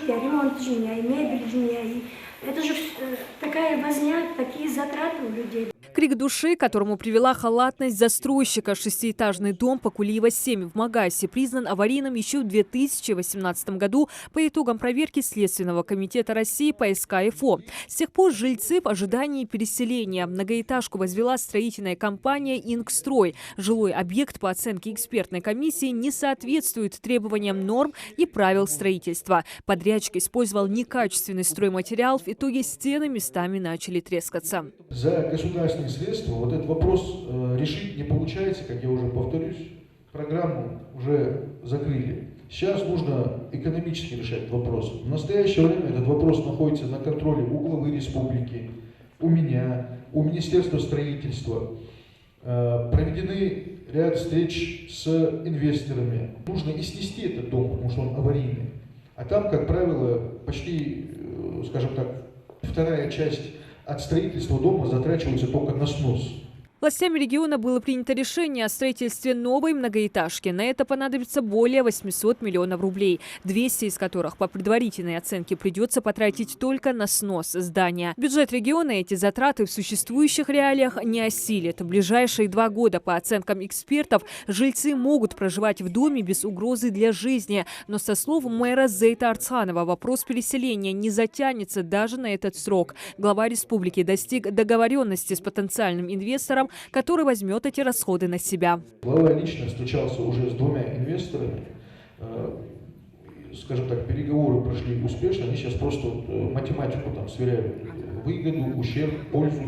ремонт мебель. Это же такая возня, такие затраты у людей. Крик души, к которому привела халатность застройщика. Шестиэтажный дом по Кулиева 7 в Магасе признан аварийным еще в 2018 году по итогам проверки Следственного комитета России по СК-ФО. С тех пор жильцы в ожидании переселения. Многоэтажку возвела строительная компания «Ингстрой». Жилой объект, по оценке экспертной комиссии, не соответствует требованиям норм и правил строительства. Подрядчик использовал некачественный стройматериал. В итоге стены местами начали трескаться. За государственные средства вот этот вопрос решить не получается, как я уже повторюсь. Программу уже закрыли. Сейчас нужно экономически решать этот вопрос. В настоящее время этот вопрос находится на контроле у главы республики, у меня, у Министерства строительства. Проведены ряд встреч с инвесторами. Нужно и снести этот дом, потому что он аварийный. А там, как правило, почти, скажем так, вторая часть от строительства дома затрачивается только на снос. Властями региона было принято решение о строительстве новой многоэтажки. На это понадобится более 800 миллионов рублей, 200 из которых, по предварительной оценке, придется потратить только на снос здания. Бюджет региона эти затраты в существующих реалиях не осилит. В ближайшие 2 года, по оценкам экспертов, жильцы могут проживать в доме без угрозы для жизни. Но, со слов мэра Зейта Арцханова, вопрос переселения не затянется даже на этот срок. Глава республики достиг договоренности с потенциальным инвестором, который возьмет эти расходы на себя. Глава лично встречался уже с 2 инвесторами. Скажем так, переговоры прошли успешно. Они сейчас просто математику там сверяют. Выгоду, ущерб, пользу,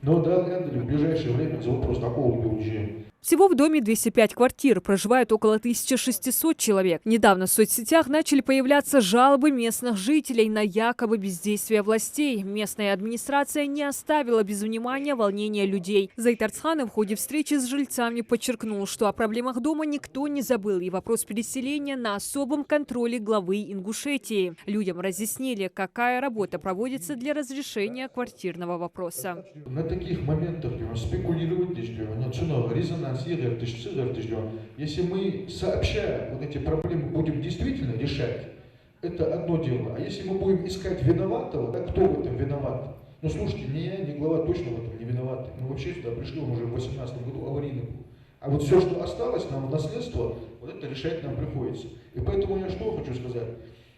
но да, в ближайшее время за вопрос такого бюджета. Всего в доме 205 квартир, проживают около 1600 человек. Недавно в соцсетях начали появляться жалобы местных жителей на якобы бездействие властей. Местная администрация не оставила без внимания волнения людей. Зейт Арцханов в ходе встречи с жильцами подчеркнул, что о проблемах дома никто не забыл, и вопрос переселения на особом контроле главы Ингушетии. Людям разъяснили, какая работа проводится для разрешения квартирного вопроса. На таких моментах спекулировать резонанс. Если мы, сообща вот эти проблемы, будем действительно решать, это одно дело. А если мы будем искать виноватого, да, кто в этом виноват? Ну, слушайте, ни я, ни глава точно в этом не виноваты. Мы вообще сюда пришли, он уже в 2018 году аварийный был. А вот все, что осталось нам в наследство, вот это решать нам приходится. И поэтому я что хочу сказать?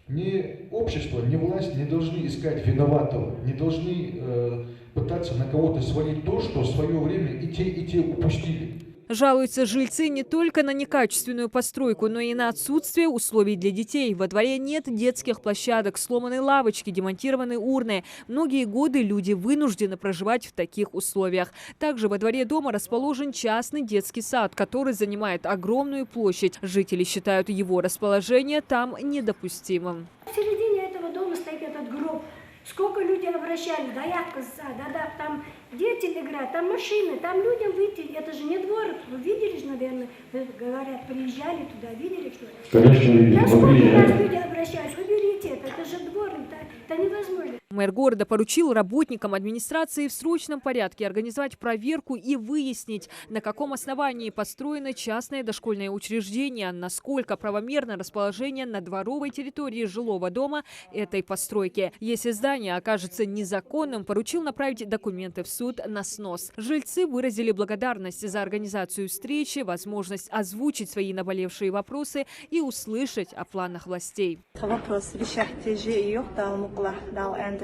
Ни общество, ни власть не должны искать виноватого, не должны пытаться на кого-то свалить то, что в свое время и те упустили. Жалуются жильцы не только на некачественную постройку, но и на отсутствие условий для детей. Во дворе нет детских площадок, сломанные лавочки, демонтированные урны. Многие годы люди вынуждены проживать в таких условиях. Также во дворе дома расположен частный детский сад, который занимает огромную площадь. Жители считают его расположение там недопустимым. В середине этого дома стоит этот гроб. Сколько людей обращались, да, там дети играют, там машины, там людям выйти, это же не двор, вы видели же, наверное, говорят, приезжали туда, видели, что? Конечно, видели. Сколько раз люди обращаются, уберите это же двор, это невозможно. Мэр города поручил работникам администрации в срочном порядке организовать проверку и выяснить, на каком основании построено частное дошкольное учреждение, насколько правомерно расположение на дворовой территории жилого дома этой постройки. Если здание окажется незаконным, поручил направить документы в суд на снос. Жильцы выразили благодарность за организацию встречи, возможность озвучить свои наболевшие вопросы и услышать о планах властей.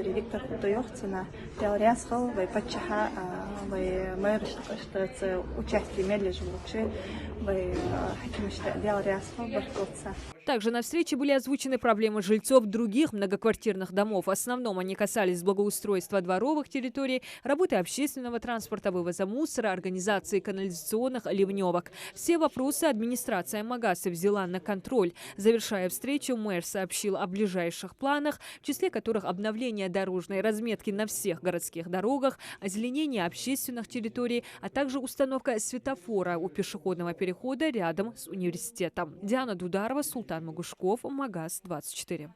Виктор Худоёвцина, Теориясхал, Пачаха, мэр, что участие медлежевучи, Также на встрече были озвучены проблемы жильцов других многоквартирных домов. В основном они касались благоустройства дворовых территорий, работы общественного транспорта, вывоза мусора, организации канализационных ливневок. Все вопросы администрация Магаса взяла на контроль. Завершая встречу, мэр сообщил о ближайших планах, в числе которых обновление дорожной разметки на всех городских дорогах, озеленение общественных территорий, а также установка светофора у пешеходного перехода рядом с университетом. Диана Дударова, Султан Магушков, Магас 24.